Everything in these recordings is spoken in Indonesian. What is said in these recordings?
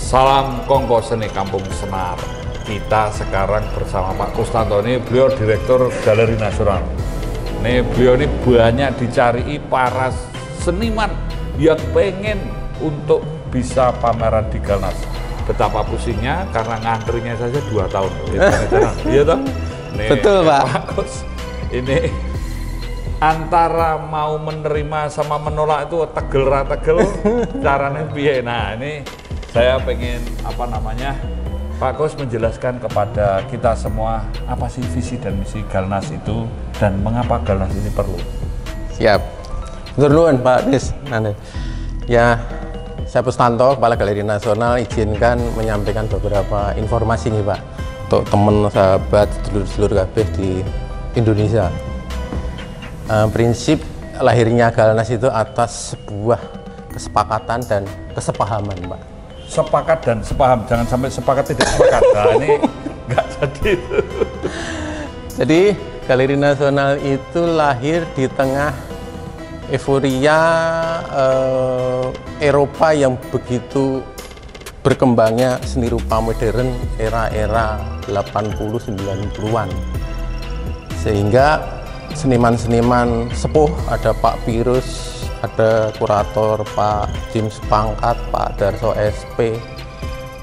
Salam Kongko Seni Kampung Senar. Kita sekarang bersama Pak Kustanto, ini beliau Direktur Galeri Nasional. Ini beliau ini banyak dicari para seniman yang pengen untuk bisa pameran di Galnas. Betapa pusingnya karena ngantrinya saja 2 tahun. Iya toh? Betul Pak. Ini antara mau menerima sama menolak itu tegel caranya piye. Nah ini saya pengen Pak Kus menjelaskan kepada kita semua apa sih visi dan misi Galnas itu dan mengapa Galnas ini perlu. Siap. Duluan Pak Des. Ya, saya Kustanto, Kepala Galeri Nasional, izinkan menyampaikan beberapa informasi nih Pak untuk teman, sahabat, sedulur-sedulur kabeh di Indonesia. Prinsip lahirnya Galnas itu atas sebuah kesepakatan dan kesepahaman Pak. Sepakat dan sepaham, jangan sampai sepakat tidak sepakat. Nah ini nggak jadi. Jadi Galeri Nasional itu lahir di tengah euforia Eropa yang begitu berkembangnya seni rupa modern era-era 80-90-an. Sehingga seniman-seniman sepuh, ada Pak Pirus, ada kurator Pak James Pangkat, Pak Darso SP,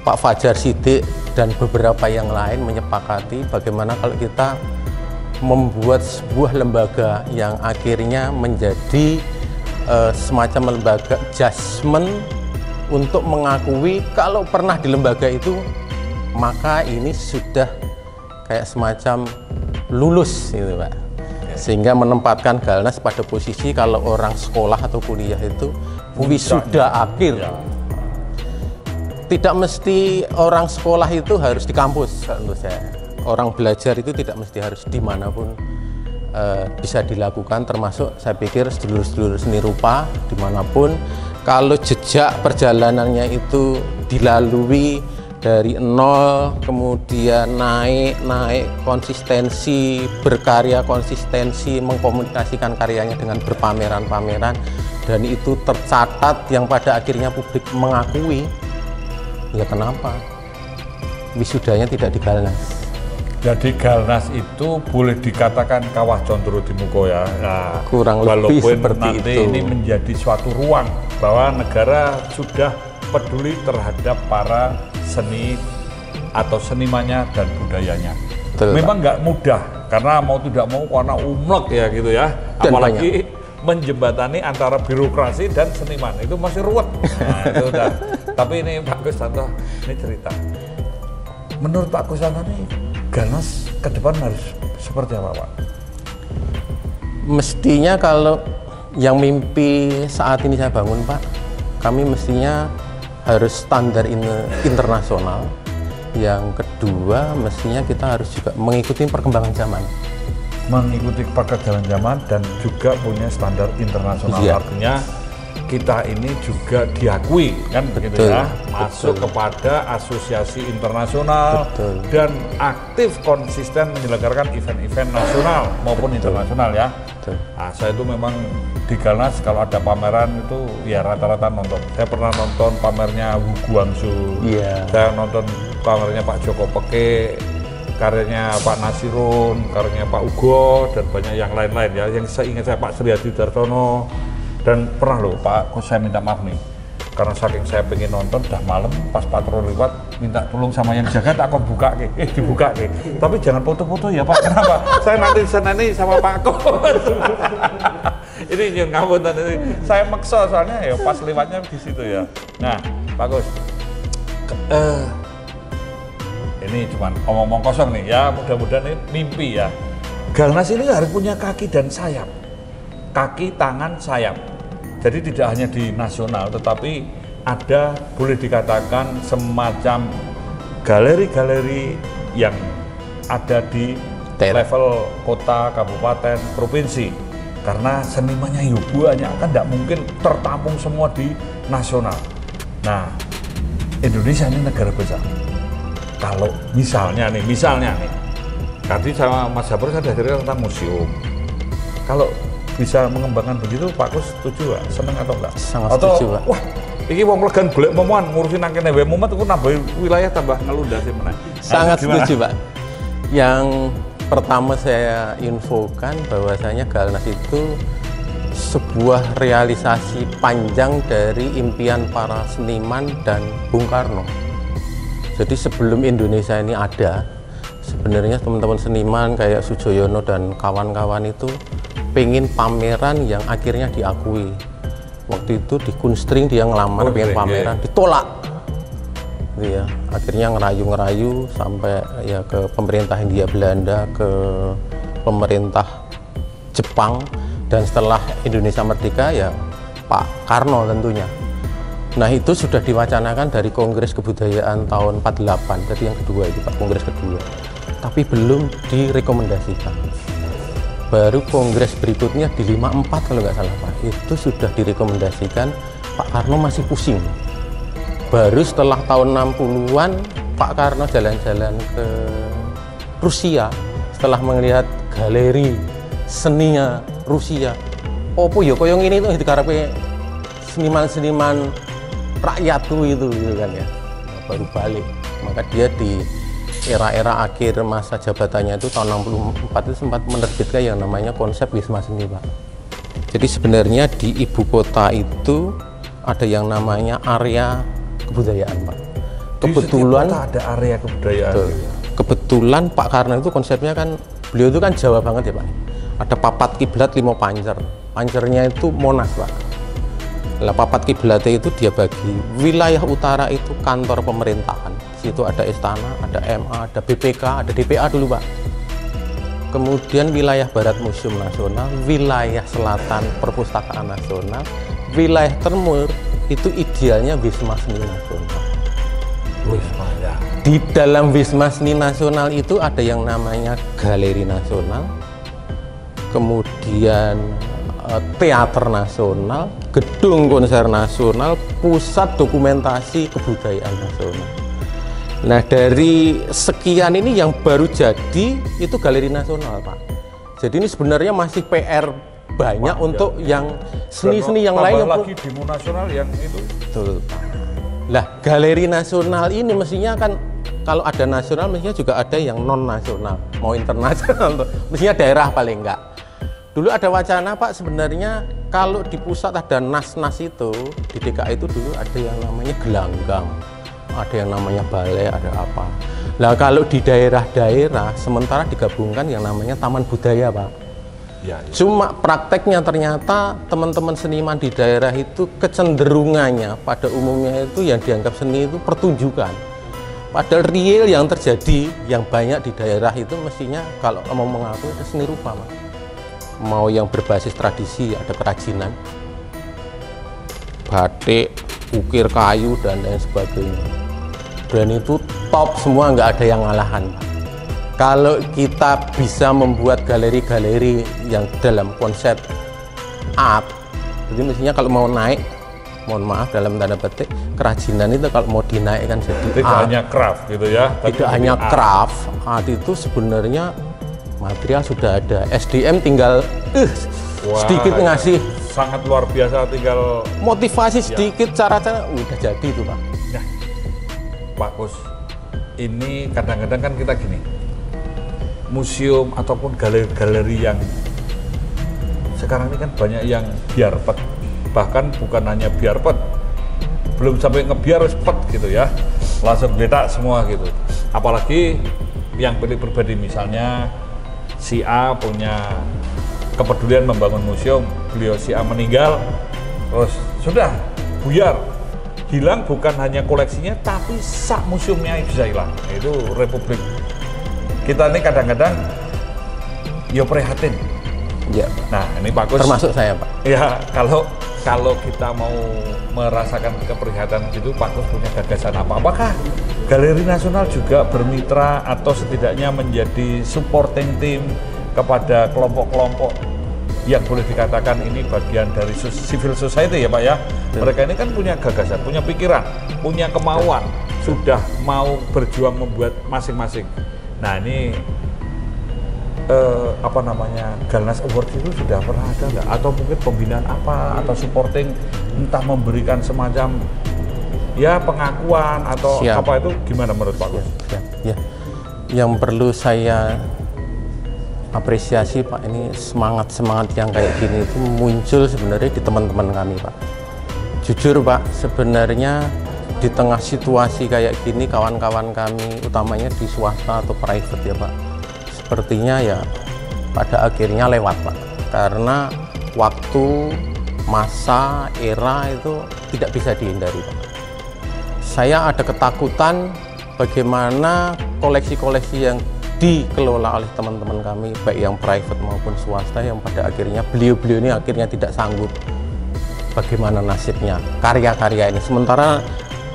Pak Fajar Sidik, dan beberapa yang lain menyepakati bagaimana kalau kita membuat sebuah lembaga yang akhirnya menjadi semacam lembaga judgement untuk mengakui kalau pernah di lembaga itu maka ini sudah kayak semacam lulus gitu Pak. Sehingga menempatkan Galnas pada posisi kalau orang sekolah atau kuliah itu wisuda akhir. Tidak mesti orang sekolah itu harus di kampus menurut saya. Orang belajar itu tidak mesti harus dimanapun bisa dilakukan, termasuk saya pikir sedulur-sedulur seni rupa dimanapun. Kalau jejak perjalanannya itu dilalui dari nol, kemudian naik konsistensi, berkarya konsistensi, mengkomunikasikan karyanya dengan berpameran-pameran, dan itu tercatat yang pada akhirnya publik mengakui, ya kenapa wisudanya tidak di Galnas? Jadi Galnas itu boleh dikatakan kawah condro di muko ya. Nah, kurang lebih seperti nanti itu. Ini menjadi suatu ruang bahwa negara sudah peduli terhadap para seni atau senimannya dan budayanya. Betul, memang nggak mudah karena mau tidak mau karena umlek ya gitu ya. Dan apalagi menjembatani antara birokrasi dan seniman itu masih ruwet. Nah, itu udah. Tapi ini Pak Kustanto ini cerita. Menurut Pak Kustanto ini Galnas ke depan harus seperti apa Pak? Mestinya kalau yang mimpi saat ini saya bangun Pak, kami mestinya harus standar internasional. Yang kedua, mestinya kita harus juga mengikuti perkembangan zaman. Mengikuti perkembangan zaman dan juga punya standar internasional. Iya. Artinya kita ini juga diakui kan begitu ya, masuk kepada asosiasi internasional. Betul. Dan aktif konsisten menyelenggarakan event-event nasional maupun internasional ya. Betul. Nah, saya itu memang di Galnas kalau ada pameran itu ya rata-rata nonton. Saya pernah nonton pamernya Wu Guangzhou. Iya. Saya nonton pamernya Pak Joko Peke, karyanya Pak Nasirun, karyanya Pak Ugo, dan banyak yang lain-lain ya. Yang saya ingat saya Pak Sri Hadi Dartono, dan pernah loh Pak, saya minta maaf nih karena saking saya pengen nonton, udah malam pas patroli lewat minta tolong sama yang jaga tak akan buka ke, dibuka ke, tapi jangan foto-foto ya Pak. Kenapa? Saya nanti senani sama Pak Kus. Ini yang ngapunten ini saya maksa soalnya ya pas lewatnya di situ ya. Nah Pak Kus, ini cuman omong-omong kosong nih ya, mudah-mudahan ini mimpi ya. Galnas ini harus punya kaki dan sayap, kaki, tangan, sayap. Jadi tidak hanya di nasional, tetapi ada boleh dikatakan semacam galeri-galeri yang ada di level kota, kabupaten, provinsi. Karena senimannya ya banyak, kan tidak mungkin tertampung semua di nasional. Nah, Indonesia ini negara besar. Kalau misalnya nih, tadi sama Mas Jabur saya sudah cerita tentang museum. Kalau bisa mengembangkan begitu, Pak Kus setuju gak? Senang atau enggak? Sangat atau, setuju Pak. Wah, Iki wong legan golek momoan ngurusin nang kene wae mumet iku nambah wilayah tambah ngelundasi meneh. Sangat setuju, Pak. Yang pertama saya infokan bahwasanya Galnas itu sebuah realisasi panjang dari impian para seniman dan Bung Karno. Jadi sebelum Indonesia ini ada, sebenarnya teman-teman seniman kayak Sujoyono dan kawan-kawan itu pengen pameran yang akhirnya diakui. Waktu itu di Kunstring dia ngelamar pengen pameran, ditolak. Gitu ya. Akhirnya ngerayu-ngerayu sampai ya ke pemerintah Hindia Belanda, ke pemerintah Jepang, dan setelah Indonesia merdeka ya Pak Karno tentunya. Nah itu sudah diwacanakan dari Kongres Kebudayaan tahun 48, jadi yang kedua itu Pak, Kongres kedua. Tapi belum direkomendasikan. Baru kongres berikutnya di 54 kalau nggak salah Pak, itu sudah direkomendasikan. Pak Karno masih pusing. Baru setelah tahun 60-an Pak Karno jalan-jalan ke Rusia setelah melihat galeri seninya Rusia. Opo ya koyong ini tuh dikarepe seniman-seniman rakyatku itu gitu kan ya. Baru balik. Maka dia di era-era akhir masa jabatannya itu tahun 64 itu sempat menerbitkan yang namanya konsep Wisma Seni, Pak. Jadi sebenarnya di ibu kota itu ada yang namanya area kebudayaan, Pak. Kebetulan ada area kebudayaan. Betul. Kebetulan Pak Karno itu konsepnya kan, beliau itu kan Jawa banget ya, Pak. Ada papat kiblat 5 pancer. Pancernya itu Monas, Pak. Lah papat kiblatnya itu dia bagi. Wilayah utara itu kantor pemerintahan. Itu ada istana, ada MA, ada BPK, ada DPA dulu Pak. Kemudian wilayah barat Museum Nasional, wilayah selatan Perpustakaan Nasional, wilayah timur itu idealnya Wisma Seni Nasional. Wisma ya. Di dalam Wisma Seni Nasional itu ada yang namanya Galeri Nasional, kemudian Teater Nasional, Gedung Konser Nasional, Pusat Dokumentasi Kebudayaan Nasional. Nah dari sekian ini yang baru jadi itu Galeri Nasional Pak. Jadi ini sebenarnya masih PR banyak untuk yang seni-seni yang lain. Lagi demo nasional yang itu. Betul Pak. Lah Galeri Nasional ini mestinya kan kalau ada nasional mestinya juga ada yang non nasional, mau internasional, mestinya daerah paling enggak. Dulu ada wacana Pak sebenarnya kalau di pusat ada nas-nas itu, di DKI itu dulu ada yang namanya gelanggang. Ada yang namanya balai, ada apa. Nah kalau di daerah-daerah sementara digabungkan yang namanya taman budaya Pak. Ya. Cuma prakteknya ternyata teman-teman seniman di daerah itu kecenderungannya pada umumnya itu yang dianggap seni itu pertunjukan. Padahal real yang terjadi yang banyak di daerah itu mestinya kalau mau mengaku itu seni rupa Pak. Mau yang berbasis tradisi ada kerajinan, batik, ukir kayu dan lain sebagainya. Dan itu top semua, nggak ada yang ngalahan Pak. Kalau kita bisa membuat galeri-galeri yang dalam konsep art, jadi mestinya kalau mau naik, mohon maaf dalam tanda petik, kerajinan itu kalau mau dinaikkan jadi tidak art, hanya craft gitu ya. tidak hanya craft, art itu sebenarnya material sudah ada, SDM tinggal sedikit ngasih sangat luar biasa, tinggal motivasi sedikit, cara-cara udah jadi itu Pak. Nah, Pak Kus, ini kadang-kadang kan kita gini, museum ataupun galeri-galeri yang sekarang ini kan banyak yang biarpet, bahkan bukan hanya biarpet, belum sampai ngebiar pet gitu ya, langsung letak semua gitu. Apalagi yang pilih pribadi, misalnya si A punya kepedulian membangun museum, beliau si A meninggal, terus sudah buyar, hilang bukan hanya koleksinya tapi sak museumnya bisa hilang. Itu Republik kita ini kadang-kadang ya prihatin ya. Nah ini Pak Kus, termasuk saya Pak ya, kalau kita mau merasakan keprihatinan gitu, Pak Kus punya gagasan apa? Apakah Galeri Nasional juga bermitra atau setidaknya menjadi supporting team kepada kelompok-kelompok yang boleh dikatakan ini bagian dari civil society ya Pak ya? Mereka ini kan punya gagasan, punya pikiran, punya kemauan, sudah mau berjuang membuat masing-masing. Nah ini apa namanya Galnas Award itu sudah pernah ada nggak? Atau mungkin pembinaan apa atau supporting, entah memberikan semacam ya pengakuan atau Siap. apa, itu gimana menurut Pak Gus? Ya. Yang perlu saya apresiasi Pak, ini semangat yang kayak gini itu muncul sebenarnya di teman-teman kami Pak. Jujur Pak, sebenarnya di tengah situasi kayak gini kawan-kawan kami utamanya di swasta atau private ya Pak, sepertinya ya pada akhirnya lewat Pak, karena waktu, masa, era itu tidak bisa dihindari Pak. Saya ada ketakutan bagaimana koleksi-koleksi yang dikelola oleh teman-teman kami, baik yang private maupun swasta, yang pada akhirnya beliau-beliau ini akhirnya tidak sanggup. Bagaimana nasibnya karya-karya ini? Sementara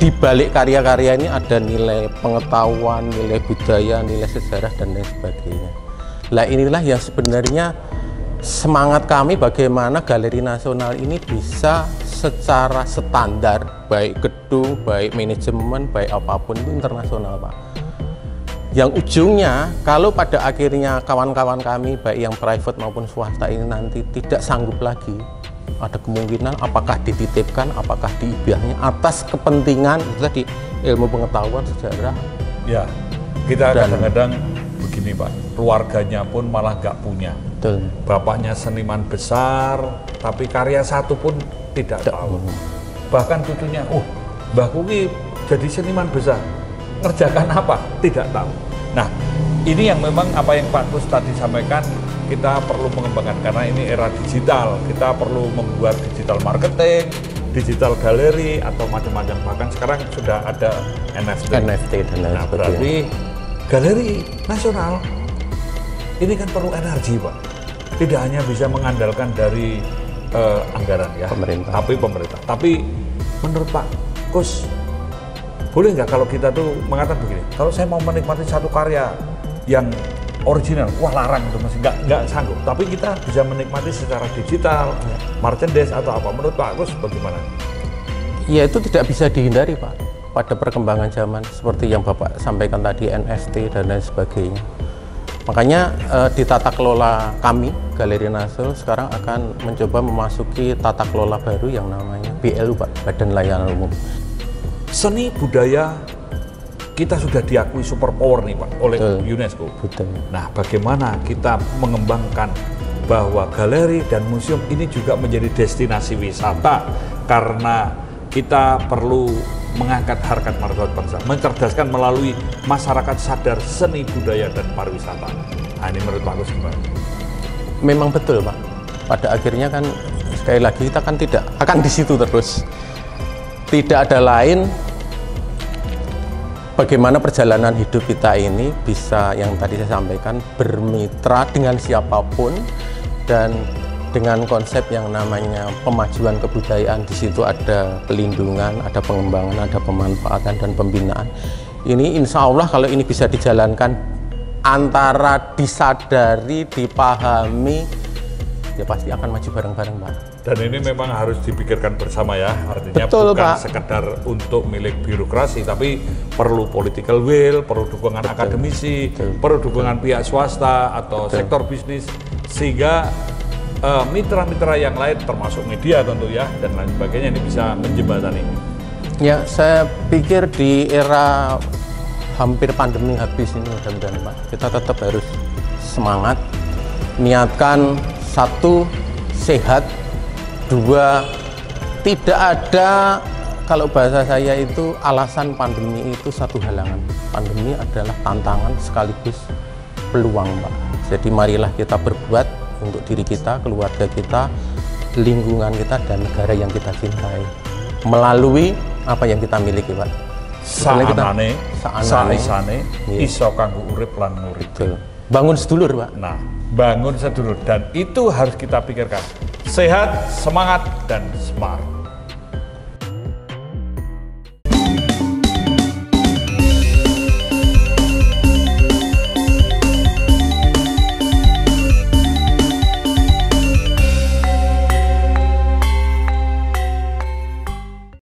di balik karya-karya ini ada nilai pengetahuan, nilai budaya, nilai sejarah, dan lain sebagainya. Lah inilah yang sebenarnya semangat kami, bagaimana Galeri Nasional ini bisa secara standar, baik gedung, baik manajemen, baik apapun itu internasional Pak. Yang ujungnya kalau pada akhirnya kawan-kawan kami baik yang private maupun swasta ini nanti tidak sanggup lagi, ada kemungkinan apakah dititipkan, apakah diibahnya atas kepentingan itu tadi, ilmu pengetahuan, sejarah. Ya, kita kadang-kadang begini Pak, keluarganya pun malah nggak punya. Betul. Bapaknya seniman besar, tapi karya satu pun tidak tahu. Bahkan cucunya, Mbah Kuki jadi seniman besar, ngerjakan apa? Tidak tahu. Nah, ini yang memang apa yang Pak Gus tadi sampaikan, kita perlu mengembangkan, karena ini era digital, kita perlu membuat digital marketing, digital galeri, atau macam-macam. Bahkan sekarang sudah ada NFT dan lain sebagainya. Berarti Galeri Nasional ini kan perlu energi Pak, tidak hanya bisa mengandalkan dari anggaran ya, Pemerintah. tapi pemerintah. Tapi menurut Pak Gus, boleh nggak kalau kita tuh mengatakan begini, kalau saya mau menikmati satu karya yang original, wah larang itu, masih nggak sanggup. Tapi kita bisa menikmati secara digital, merchandise atau apa. Menurut Pak Gus bagaimana? Ya itu tidak bisa dihindari Pak, pada perkembangan zaman seperti yang Bapak sampaikan tadi, NFT dan lain sebagainya. Makanya di tata kelola kami, Galeri Nasional sekarang akan mencoba memasuki tata kelola baru yang namanya BLU Pak, Badan Layanan Umum. Seni budaya kita sudah diakui super power nih Pak oleh UNESCO. Betul. Nah, bagaimana kita mengembangkan bahwa galeri dan museum ini juga menjadi destinasi wisata, karena kita perlu mengangkat harkat martabat bangsa, mencerdaskan melalui masyarakat sadar seni budaya dan pariwisata. Nah, ini menurut Pak Gus gimana? Memang betul Pak. Pada akhirnya kan sekali lagi kita kan tidak akan di situ terus. Tidak ada lain bagaimana perjalanan hidup kita ini bisa, yang tadi saya sampaikan, bermitra dengan siapapun dan dengan konsep yang namanya pemajuan kebudayaan. Di situ ada pelindungan, ada pengembangan, ada pemanfaatan dan pembinaan. Ini insya Allah kalau ini bisa dijalankan, antara disadari, dipahami, ya pasti akan maju bareng-bareng Pak. Dan ini memang harus dipikirkan bersama ya, artinya Betul, bukan Pak. sekedar untuk milik birokrasi, tapi perlu political will, perlu dukungan akademisi, perlu dukungan pihak swasta atau sektor bisnis, sehingga mitra-mitra yang lain termasuk media tentu ya, dan lain sebagainya ini bisa menjembatani. Ya, saya pikir di era hampir pandemi habis ini mudah-mudahan Pak, kita tetap harus semangat, niatkan satu, sehat, dua, tidak ada, kalau bahasa saya itu alasan pandemi itu satu halangan. Pandemi adalah tantangan sekaligus peluang Pak. Jadi marilah kita berbuat untuk diri kita, keluarga kita, lingkungan kita, dan negara yang kita cintai melalui apa yang kita miliki Pak. Saanane, saisane, Iya. iso kanggo urip lan ngurip. Betul. Bangun sedulur Pak. Nah, bangun sedulur, dan itu harus kita pikirkan. Sehat, semangat, dan smart.